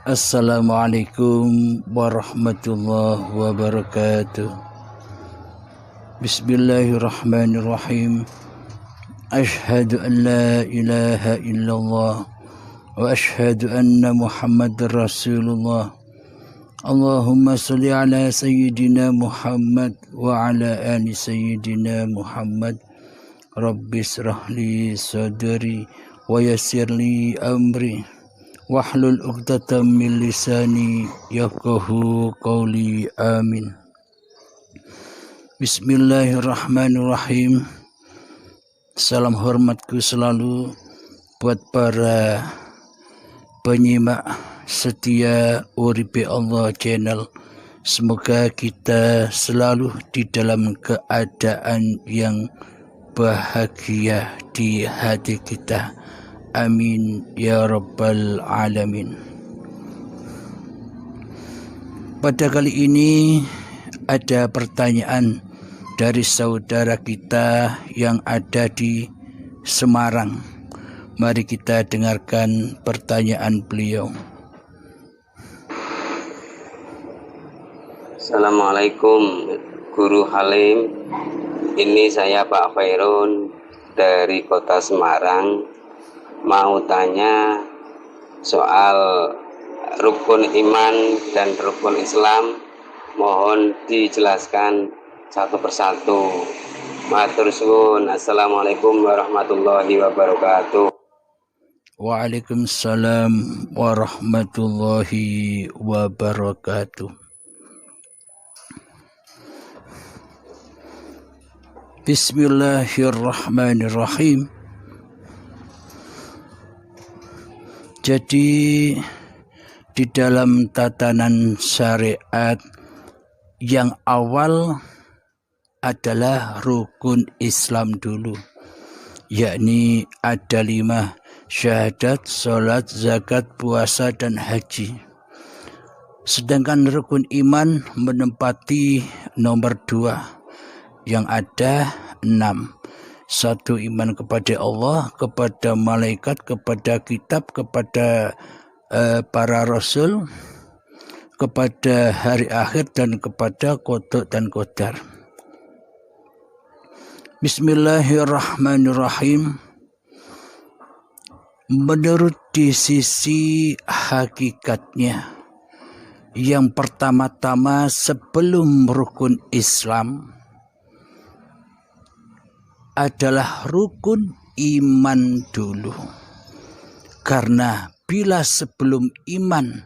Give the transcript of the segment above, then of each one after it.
Assalamualaikum warahmatullahi wabarakatuh. Bismillahirrahmanirrahim. Ashhadu an la ilaha illallah wa ashhadu anna Muhammadar Rasulullah. Allahumma salli ala sayyidina Muhammad wa ala ali sayyidina Muhammad. Rabbi israh li sadri wa yassir li amri wahlul 'uqdatam min lisani yafqahu qawli. Amin. Bismillahirrahmanirrahim. Salam hormatku selalu buat para penyimak setia Uripe Allah channel. Semoga kita selalu di dalam keadaan yang bahagia di hati kita. Amin ya rabbal alamin. Pada kali ini ada pertanyaan dari saudara kita yang ada di Semarang. Mari kita dengarkan pertanyaan beliau. Assalamualaikum Guru Halim. Ini saya Pak Khairun dari Kota Semarang. Mau tanya soal rukun iman dan rukun Islam, mohon dijelaskan satu persatu. Matur suwun. Assalamualaikum warahmatullahi wabarakatuh. Waalaikumsalam warahmatullahi wabarakatuh. Bismillahirrahmanirrahim. Jadi di dalam tatanan syariat yang awal adalah rukun Islam dulu, yakni ada 5: syahadat, sholat, zakat, puasa, dan haji. Sedangkan rukun iman menempati nomor 2 yang ada 6. 1, iman kepada Allah, kepada malaikat, kepada kitab, kepada para rasul, kepada hari akhir, dan kepada qada dan qadar. Bismillahirrahmanirrahim. Menurut di sisi hakikatnya, yang pertama-tama sebelum rukun Islam adalah rukun iman dulu. Karena bila sebelum iman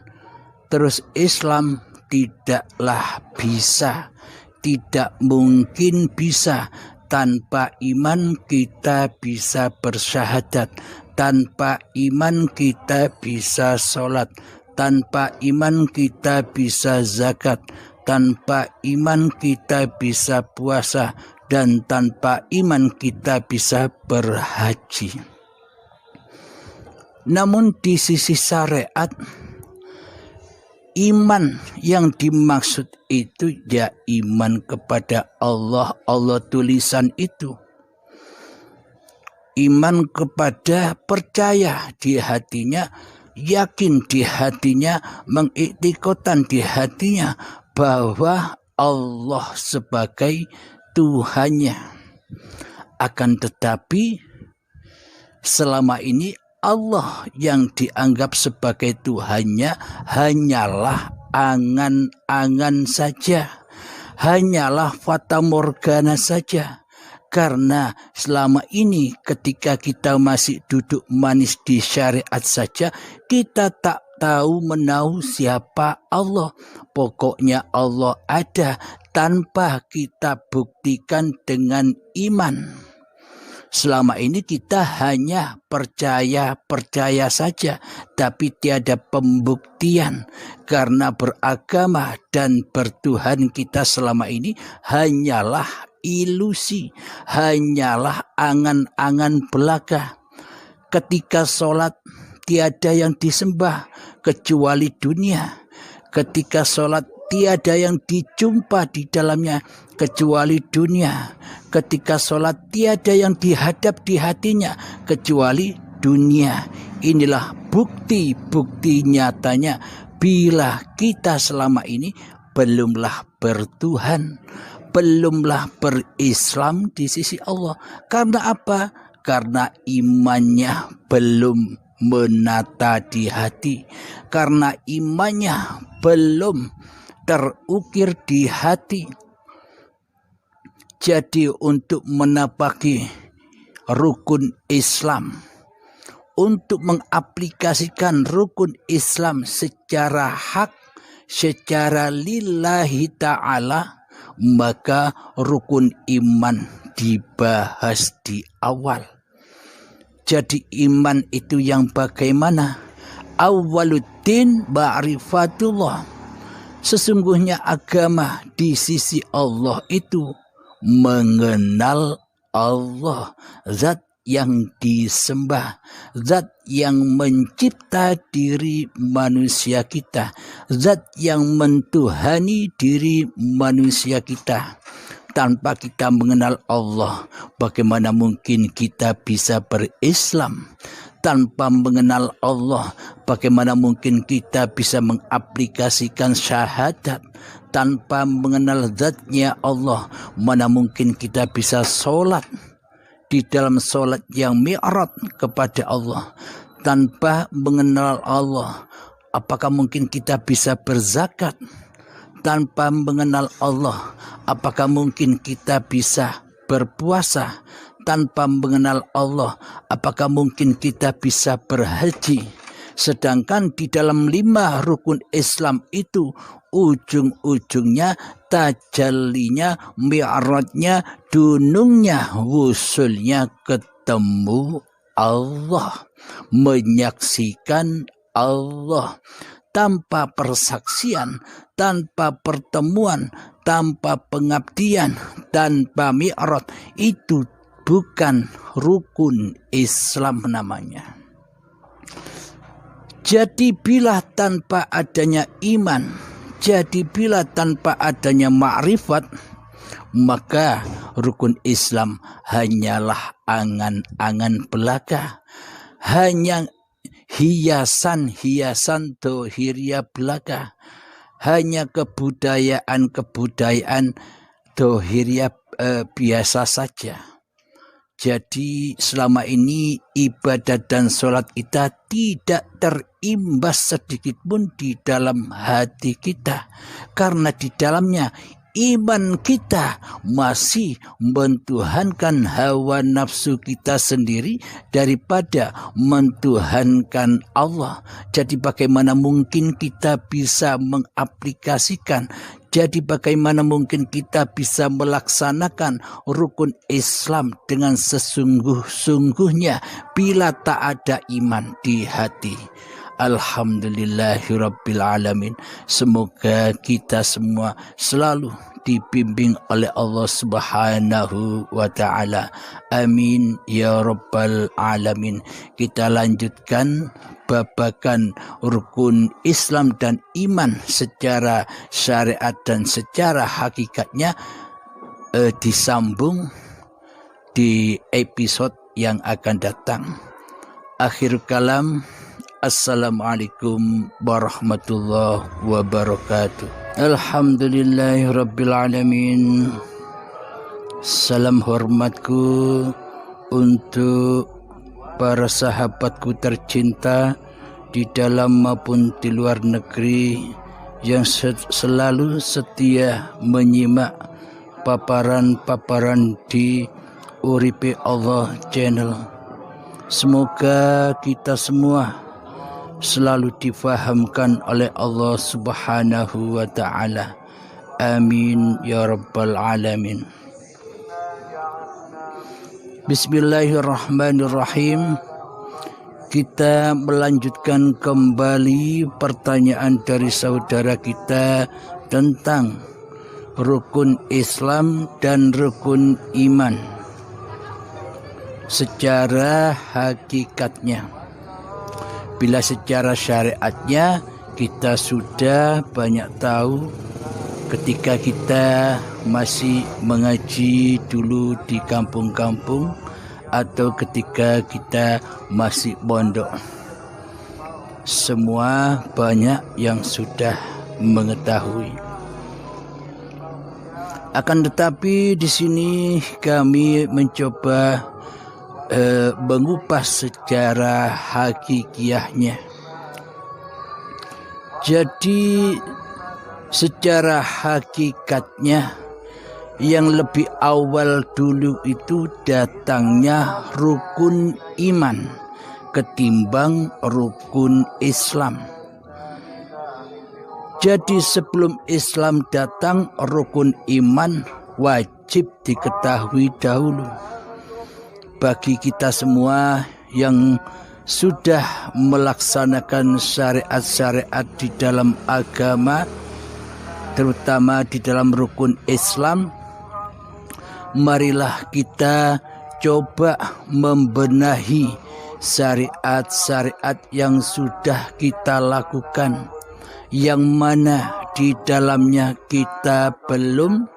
terus Islam, tidaklah bisa, tidak mungkin bisa. Tanpa iman kita bisa bersyahadat, tanpa iman kita bisa sholat, tanpa iman kita bisa zakat, tanpa iman kita bisa puasa, dan tanpa iman kita bisa berhaji. Namun di sisi syariat, iman yang dimaksud itu ya iman kepada Allah, Allah tulisan itu. Iman kepada, percaya di hatinya, yakin di hatinya, mengiktikatan di hatinya bahwa Allah sebagai Tuhannya. Akan tetapi selama ini Allah yang dianggap sebagai Tuhannya hanyalah angan-angan saja, hanyalah fata morgana saja. Karena selama ini ketika kita masih duduk manis di syariat saja, kita tak tahu menahu siapa Allah. Pokoknya Allah ada tanpa kita buktikan dengan iman. Selama ini kita hanya percaya saja, tapi tiada pembuktian. Karena beragama dan bertuhan kita selama ini hanyalah ilusi, hanyalah angan-angan belaka. Ketika sholat tiada yang disembah kecuali dunia. Ketika sholat tiada yang dijumpa di dalamnya kecuali dunia. Ketika sholat tiada yang dihadap di hatinya kecuali dunia. Inilah bukti-bukti nyatanya bila kita selama ini belumlah bertuhan, belumlah berislam di sisi Allah. Karena apa? Karena imannya belum menata di hati, karena imannya belum terukir di hati. Jadi untuk menapaki rukun Islam, untuk mengaplikasikan rukun Islam secara hak, secara lillahi ta'ala, maka rukun iman dibahas di awal. Jadi iman itu yang bagaimana? Awwaluddin ma'rifatullah. Sesungguhnya agama di sisi Allah itu mengenal Allah, zat yang disembah, zat yang mencipta diri manusia kita, zat yang mentuhani diri manusia kita. Tanpa kita mengenal Allah, bagaimana mungkin kita bisa berislam? Tanpa mengenal Allah, bagaimana mungkin kita bisa mengaplikasikan syahadat? Tanpa mengenal zatnya Allah, mana mungkin kita bisa sholat di dalam sholat yang mi'raj kepada Allah? Tanpa mengenal Allah, apakah mungkin kita bisa berzakat? Tanpa mengenal Allah, apakah mungkin kita bisa berpuasa? Tanpa mengenal Allah, apakah mungkin kita bisa berhaji? Sedangkan di dalam 5 rukun Islam itu ujung-ujungnya, tajallinya, mi'rajnya, dunungnya, wusulnya ketemu Allah, menyaksikan Allah. Tanpa persaksian, tanpa pertemuan, tanpa pengabdian, tanpa mi'raj, itu bukan rukun Islam namanya. Jadi bila tanpa adanya iman, jadi bila tanpa adanya ma'rifat, maka rukun Islam hanyalah angan-angan belaka, hanya hiasan-hiasan dohiriyah belaka, hanya kebudayaan-kebudayaan dohiriyah biasa saja. Jadi selama ini ibadat dan sholat kita tidak terimbas sedikit pun di dalam hati kita. Karena di dalamnya iman kita masih mentuhankan hawa nafsu kita sendiri daripada mentuhankan Allah. Jadi bagaimana mungkin kita bisa mengaplikasikan, jadi bagaimana mungkin kita bisa melaksanakan rukun Islam dengan sesungguh-sungguhnya bila tak ada iman di hati? Alhamdulillahirabbil alamin. Semoga kita semua selalu dibimbing oleh Allah Subhanahu wa taala. Amin ya rabbal alamin. Kita lanjutkan babakan rukun Islam dan iman secara syariat dan secara hakikatnya, disambung di episode yang akan datang. Akhir kalam, assalamualaikum warahmatullahi wabarakatuh. Alhamdulillahirabbil alamin. Salam hormatku untuk para sahabatku tercinta di dalam maupun di luar negeri yang selalu setia menyimak paparan-paparan di Uripe Allah Channel. Semoga kita semua selalu difahamkan oleh Allah Subhanahu wa taala. Amin ya rabbal alamin. Bismillahirrahmanirrahim. Kita melanjutkan kembali pertanyaan dari saudara kita tentang rukun Islam dan rukun iman secara hakikatnya. Bila secara syariatnya kita sudah banyak tahu ketika kita masih mengaji dulu di kampung-kampung atau ketika kita masih pondok. semua banyak yang sudah mengetahui. Akan tetapi di sini kami mencoba mengupas secara hakikiahnya. Jadi secara hakikatnya yang lebih awal dulu itu datangnya rukun iman ketimbang rukun Islam. Jadi sebelum Islam datang, rukun iman wajib diketahui dahulu. Bagi kita semua yang sudah melaksanakan syariat-syariat di dalam agama, terutama di dalam rukun Islam, marilah kita coba membenahi syariat-syariat yang sudah kita lakukan, yang mana di dalamnya kita belum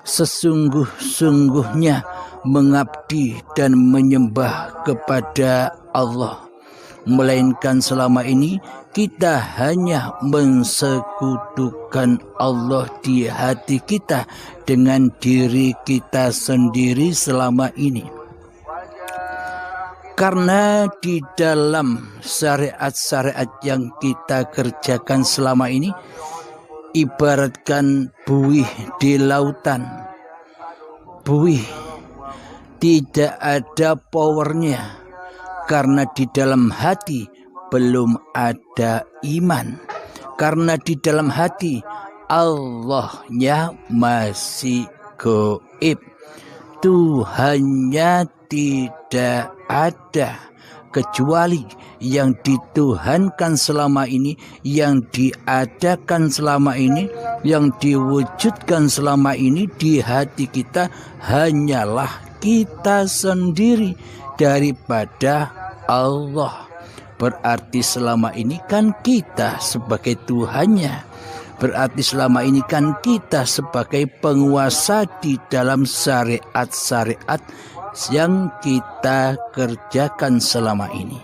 sesungguh-sungguhnya mengabdi dan menyembah kepada Allah, melainkan selama ini kita hanya mensekutukan Allah di hati kita dengan diri kita sendiri selama ini. Karena di dalam syariat-syariat yang kita kerjakan selama ini ibaratkan buih di lautan. Buih tidak ada powernya karena di dalam hati belum ada iman. Karena di dalam hati Allahnya masih gaib. Tuhannya tidak ada kecuali yang dituhankan selama ini, yang diadakan selama ini, yang diwujudkan selama ini di hati kita hanyalah kita sendiri daripada Allah. Berarti selama ini kan kita sebagai Tuhannya. Berarti selama ini kan kita sebagai penguasa di dalam syariat-syariat yang kita kerjakan selama ini.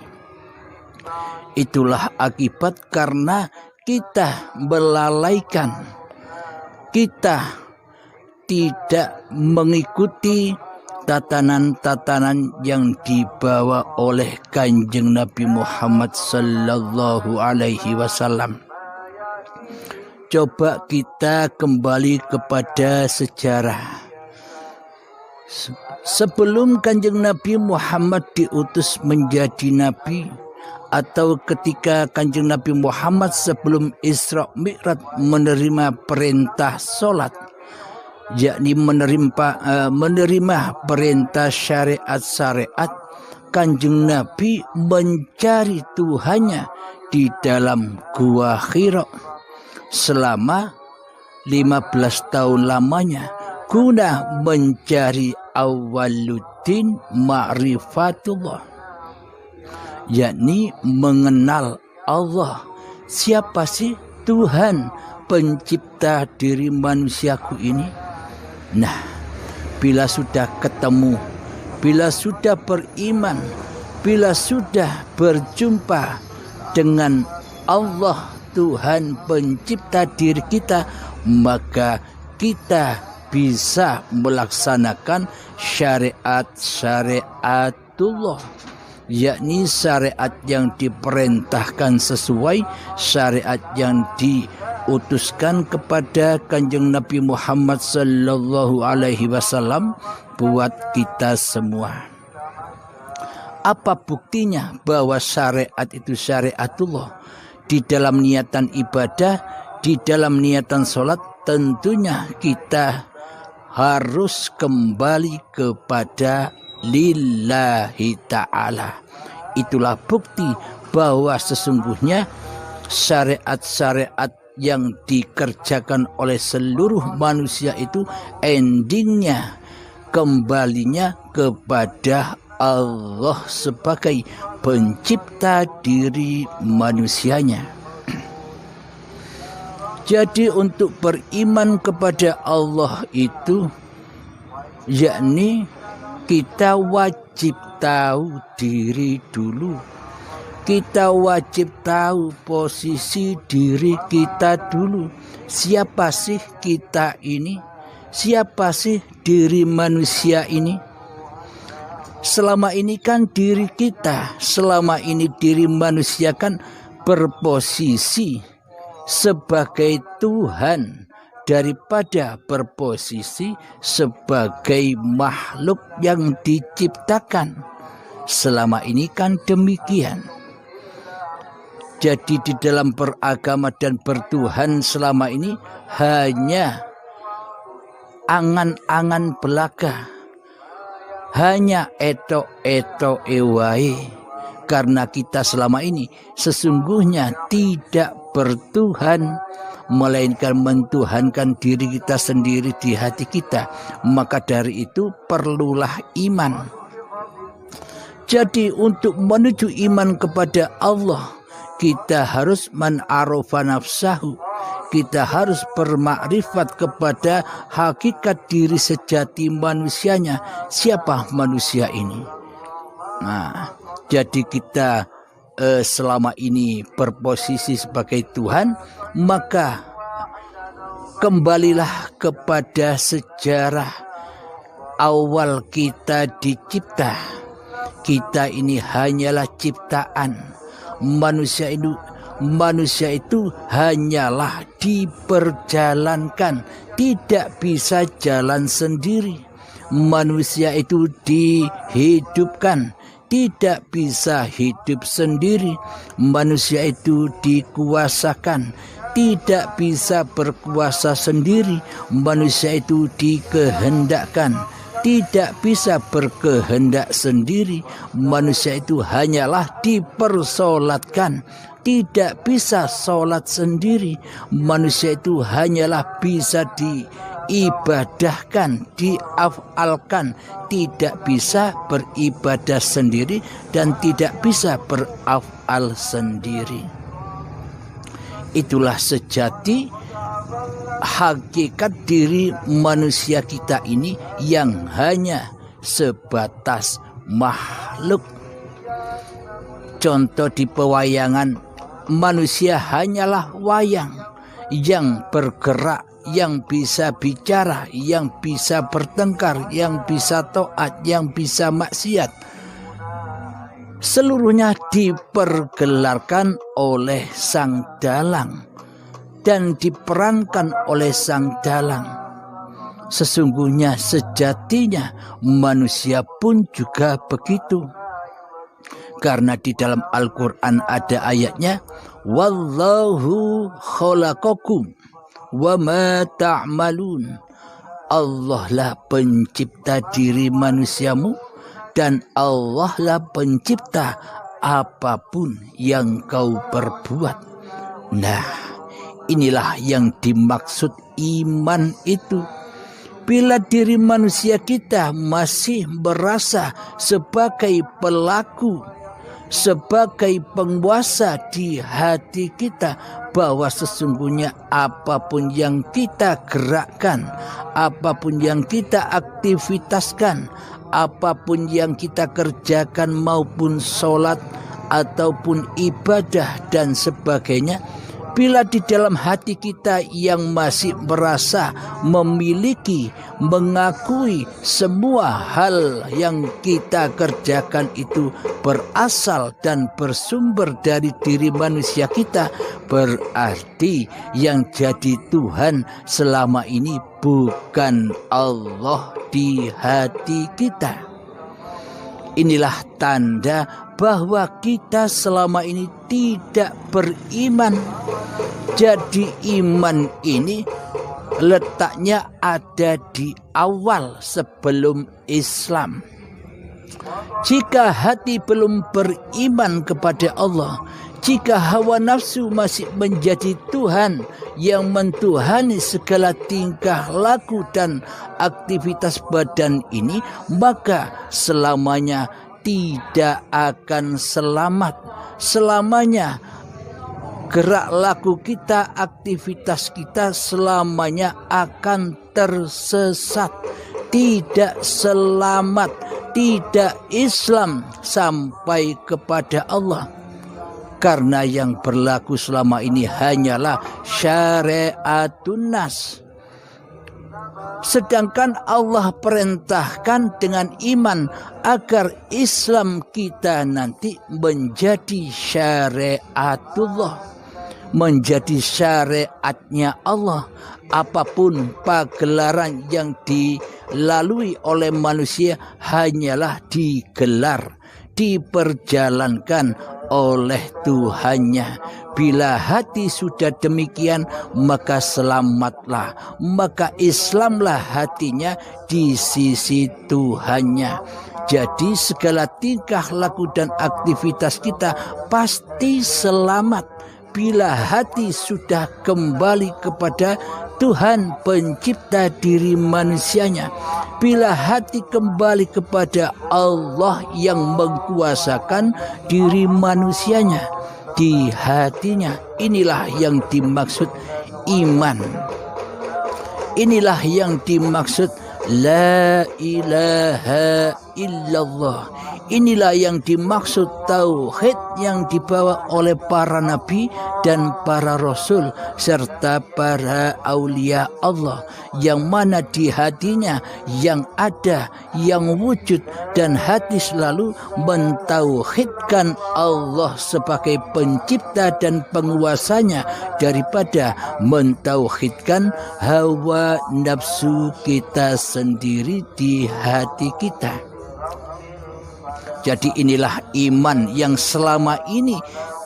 Itulah akibat karena kita melalaikan, kita tidak mengikuti tatanan-tatanan yang dibawa oleh Kanjeng Nabi Muhammad sallallahu alaihi wasallam. Coba kita kembali kepada sejarah. Sebelum Kanjeng Nabi Muhammad diutus menjadi nabi, atau ketika Kanjeng Nabi Muhammad sebelum Isra Mi'raj menerima perintah sholat, yakni menerima perintah syariat-syariat, Kanjeng Nabi mencari Tuhannya di dalam Gua Hira selama 15 tahun lamanya guna mencari awaluddin ma'rifatullah, yakni mengenal Allah. Siapa sih Tuhan pencipta diri manusiaku ini? Nah, bila sudah ketemu, bila sudah beriman, bila sudah berjumpa dengan Allah Tuhan pencipta diri kita, maka kita bisa melaksanakan syariat-syariatullah, yakni syariat yang diperintahkan sesuai syariat yang diutuskan kepada Kanjeng Nabi Muhammad sallallahu alaihi wasallam buat kita semua. Apa buktinya bahwa syariat itu syariatullah? Di dalam niatan ibadah, di dalam niatan sholat, tentunya kita harus kembali kepada lillahi ta'ala. Itulah bukti bahwa sesungguhnya syariat-syariat yang dikerjakan oleh seluruh manusia itu endingnya, kembalinya kepada Allah sebagai pencipta diri manusianya. Jadi untuk beriman kepada Allah itu, yakni kita wajib tahu diri dulu. Kita wajib tahu posisi diri kita dulu. Siapa sih kita ini? Siapa sih diri manusia ini? Selama ini kan diri kita, selama ini diri manusia kan berposisi sebagai Tuhan daripada berposisi sebagai makhluk yang diciptakan. Selama ini kan demikian. Jadi di dalam beragama dan bertuhan selama ini hanya angan-angan belaka, hanya eto-eto ewai. Karena kita selama ini sesungguhnya tidak bertuhan, melainkan mentuhankan diri kita sendiri di hati kita. Maka dari itu perlulah iman. Jadi untuk menuju iman kepada Allah, kita harus man-arofa nafsahu. Kita harus bermakrifat kepada hakikat diri sejati manusianya. Siapa manusia ini? Nah, jadi kita selama ini berposisi sebagai Tuhan, maka kembalilah kepada sejarah awal kita dicipta. Kita ini hanyalah ciptaan. Manusia itu hanyalah diperjalankan, tidak bisa jalan sendiri. Manusia itu dihidupkan, tidak bisa hidup sendiri. Manusia itu dikuasakan, tidak bisa berkuasa sendiri. Manusia itu dikehendakkan, tidak bisa berkehendak sendiri. Manusia itu hanyalah dipersolatkan, tidak bisa solat sendiri. Manusia itu hanyalah bisa diibadahkan, diafalkan, tidak bisa beribadah sendiri dan tidak bisa berafal sendiri. Itulah sejati hakikat diri manusia kita ini yang hanya sebatas makhluk. Contoh di pewayangan, manusia hanyalah wayang yang bergerak, yang bisa bicara, yang bisa bertengkar, yang bisa taat, yang bisa maksiat. Seluruhnya dipergelarkan oleh sang dalang dan diperankan oleh sang dalang. Sesungguhnya sejatinya manusia pun juga begitu. Karena di dalam Al-Quran ada ayatnya, Wallahu khalaqakum wa ma ta'malun. Allah lah pencipta diri manusiamu dan Allah lah pencipta apapun yang kau perbuat. Nah, inilah yang dimaksud iman itu. Bila diri manusia kita masih merasa sebagai pelaku, sebagai penguasa di hati kita, bahwa sesungguhnya apapun yang kita gerakkan, apapun yang kita aktivitaskan, apapun yang kita kerjakan maupun sholat ataupun ibadah dan sebagainya, bila di dalam hati kita yang masih merasa memiliki, mengakui semua hal yang kita kerjakan itu berasal dan bersumber dari diri manusia kita, berarti yang jadi Tuhan selama ini bukan Allah di hati kita. Inilah tanda bahwa kita selama ini tidak beriman. Jadi iman ini letaknya ada di awal sebelum Islam. Jika hati belum beriman kepada Allah, jika hawa nafsu masih menjadi Tuhan yang mentuhani segala tingkah laku dan aktivitas badan ini, maka selamanya tidak akan selamat. Selamanya gerak laku kita, aktivitas kita selamanya akan tersesat, tidak selamat, tidak Islam sampai kepada Allah. karena yang berlaku selama ini hanyalah syariatun nas. Sedangkan Allah perintahkan dengan iman agar Islam kita nanti menjadi syariatullah, menjadi syariatnya Allah. Apapun pagelaran yang dilalui oleh manusia hanyalah digelar, diperjalankan oleh Tuhannya. Bila hati sudah demikian, maka selamatlah, maka Islamlah hatinya di sisi Tuhannya. Jadi segala tingkah laku dan aktivitas kita pasti selamat bila hati sudah kembali kepada Tuhan pencipta diri manusianya. Bila hati kembali kepada Allah yang mengkuasakan diri manusianya, di hatinya, inilah yang dimaksud iman. Inilah yang dimaksud la ilaha illallah. Inilah yang dimaksud tauhid yang dibawa oleh para nabi dan para rasul serta para aulia Allah, yang mana di hatinya yang ada, yang wujud, dan hati selalu mentauhidkan Allah sebagai pencipta dan penguasanya daripada mentauhidkan hawa nafsu kita sendiri di hati kita. Jadi inilah iman yang selama ini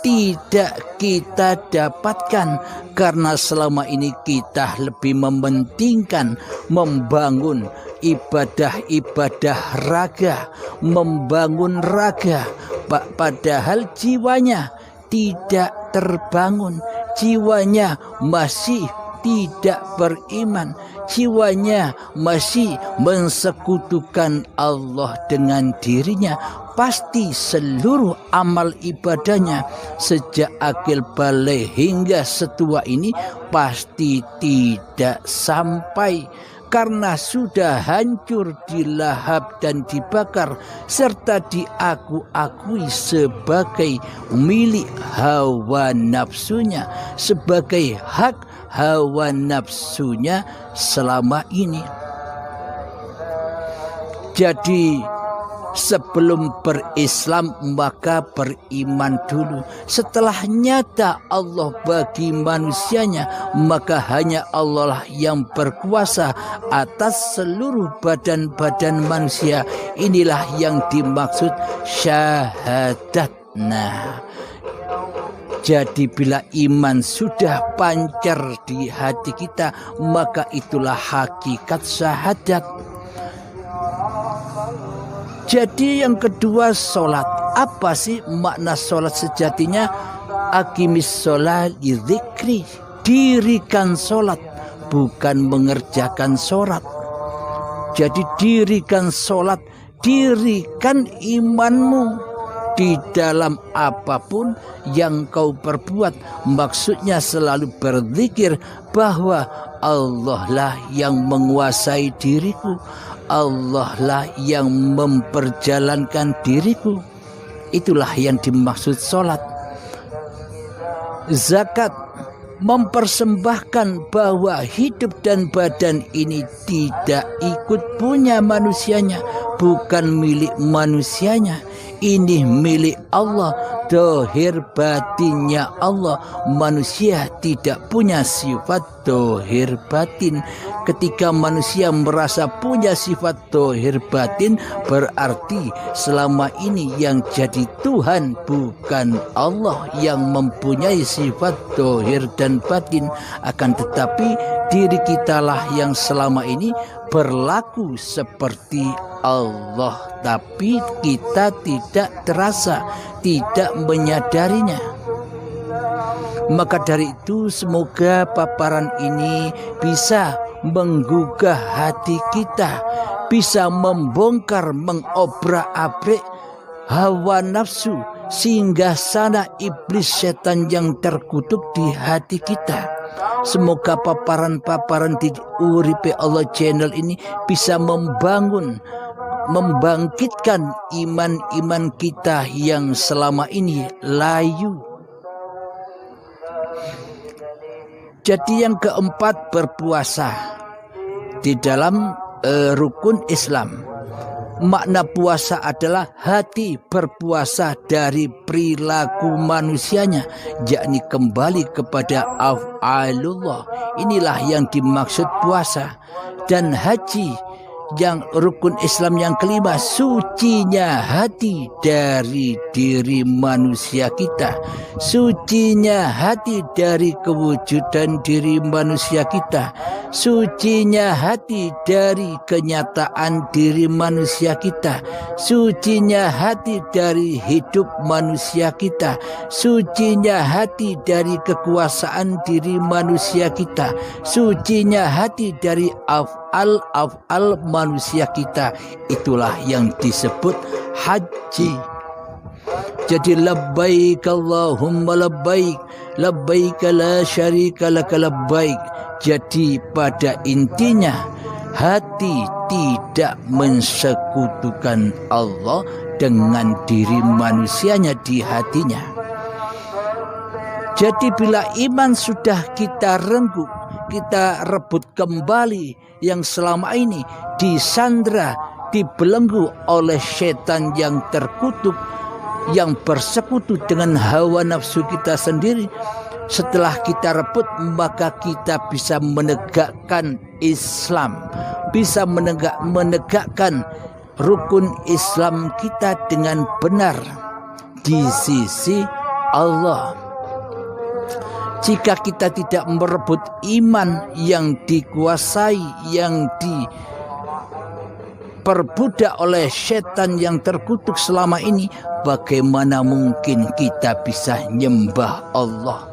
tidak kita dapatkan, karena selama ini kita lebih mementingkan membangun ibadah-ibadah raga, membangun raga, padahal jiwanya tidak terbangun, jiwanya masih tidak beriman, jiwanya masih mensekutukan Allah dengan dirinya. Pasti seluruh amal ibadahnya sejak akil balik hingga setua ini pasti tidak sampai, karena sudah hancur, dilahap dan dibakar serta diaku-akui sebagai milik hawa nafsunya, sebagai hak hawa nafsunya selama ini. Jadi sebelum berislam maka beriman dulu. Setelah nyata Allah bagi manusianya, maka hanya Allah lah yang berkuasa atas seluruh badan-badan manusia. Inilah yang dimaksud syahadat. Nah, jadi bila iman sudah pancar di hati kita, maka itulah hakikat syahadat. Jadi yang kedua, sholat. Apa sih makna sholat sejatinya? Aqimis sholat lidzikri. Dirikan sholat, bukan mengerjakan sholat. Jadi dirikan sholat, dirikan imanmu di dalam apapun yang kau perbuat. Maksudnya selalu berzikir bahwa Allah lah yang menguasai diriku, Allah lah yang memperjalankan diriku. Itulah yang dimaksud sholat. Zakat, mempersembahkan bahwa hidup dan badan ini tidak ikut punya manusianya, bukan milik manusianya. Ini milik Allah, dohir batinnya Allah. Manusia tidak punya sifat dohir batin. Ketika manusia merasa punya sifat dohir batin, berarti selama ini yang jadi Tuhan bukan Allah yang mempunyai sifat dohir dan batin. Akan tetapi diri kitalah yang selama ini berlaku seperti Allah, tapi kita tidak terasa, tidak menyadarinya. Maka dari itu semoga paparan ini bisa menggugah hati kita, bisa membongkar, mengobrak-abrik hawa nafsu, sehingga sana iblis setan yang terkutuk di hati kita. Semoga paparan-paparan di Uripe Allah channel ini bisa membangun, membangkitkan iman-iman kita yang selama ini layu. Jadi yang keempat, berpuasa di dalam rukun Islam. Makna puasa adalah hati berpuasa dari perilaku manusianya, yakni kembali kepada af'alullah. Inilah yang dimaksud puasa. Dan haji yang rukun Islam yang kelima, sucinya hati dari diri manusia kita, sucinya hati dari kewujudan diri manusia kita, sucinya hati dari kenyataan diri manusia kita, sucinya hati dari hidup manusia kita, sucinya hati dari kekuasaan diri manusia kita, sucinya hati dari af'al manusia kita. Itulah yang disebut haji. Jadi labbaik Allahumma labbaik, labbaik la syarika laka labbaik. Jadi pada intinya hati tidak mensekutukan Allah dengan diri manusianya di hatinya. Jadi bila iman sudah kita renggut, kita rebut kembali yang selama ini disandra, dibelenggu oleh setan yang terkutuk, yang bersekutu dengan hawa nafsu kita sendiri. Setelah kita rebut, maka kita bisa menegakkan Islam, bisa menegakkan rukun Islam kita dengan benar di sisi Allah. Jika kita tidak merebut iman yang dikuasai, yang diperbudak oleh setan yang terkutuk selama ini, bagaimana mungkin kita bisa nyembah Allah?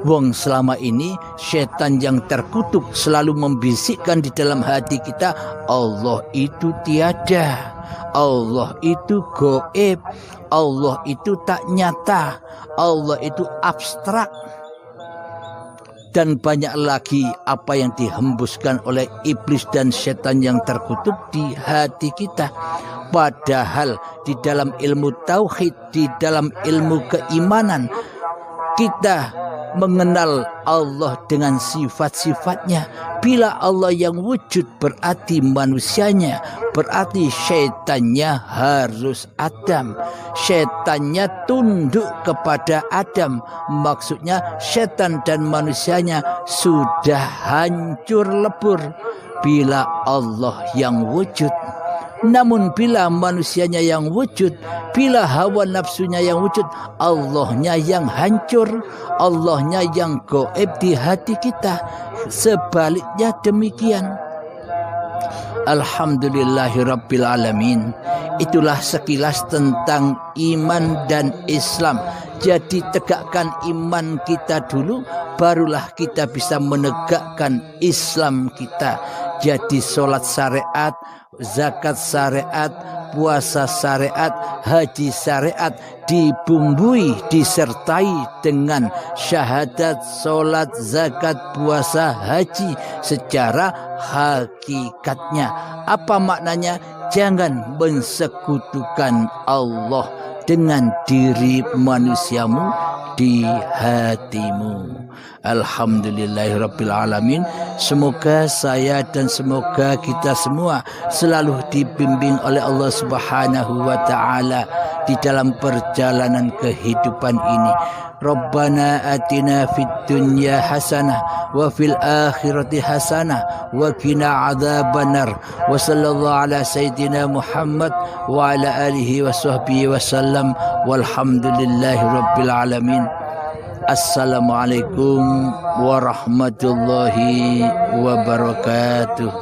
Wong selama ini setan yang terkutuk selalu membisikkan di dalam hati kita, Allah itu tiada, Allah itu gaib, Allah itu tak nyata, Allah itu abstrak. Dan banyak lagi apa yang dihembuskan oleh iblis dan setan yang terkutuk di hati kita. Padahal di dalam ilmu tauhid, di dalam ilmu keimanan, kita mengenal Allah dengan sifat-sifatnya. Bila Allah yang wujud berarti manusianya, berarti syaitannya harus Adam. Syaitannya tunduk kepada Adam. Maksudnya syaitan dan manusianya sudah hancur lebur bila Allah yang wujud. Namun bila manusianya yang wujud, bila hawa nafsunya yang wujud, Allahnya yang hancur, Allahnya yang gaib di hati kita. Sebaliknya demikian. Alhamdulillahirabbil alamin. Itulah sekilas tentang iman dan Islam. Jadi tegakkan iman kita dulu, barulah kita bisa menegakkan Islam kita. Jadi sholat syariat, zakat syariat, puasa syariat, haji syariat dibumbui, disertai dengan syahadat, sholat, zakat, puasa, haji secara hakikatnya. Apa maknanya? Jangan mensekutukan Allah dengan diri manusiamu di hatimu. Alhamdulillahirabbil alamin. Semoga saya dan semoga kita semua selalu dibimbing oleh Allah Subhanahu wa taala di dalam perjalanan kehidupan ini. Rabbana atina fid dunya hasanah wa fil akhirati hasanah wa qina adzabannar. Wa sallallahu ala sayyidina Muhammad wa ala alihi wa sahbihi wasallam. Walhamdulillahi rabbil alamin. Assalamualaikum warahmatullahi wabarakatuh.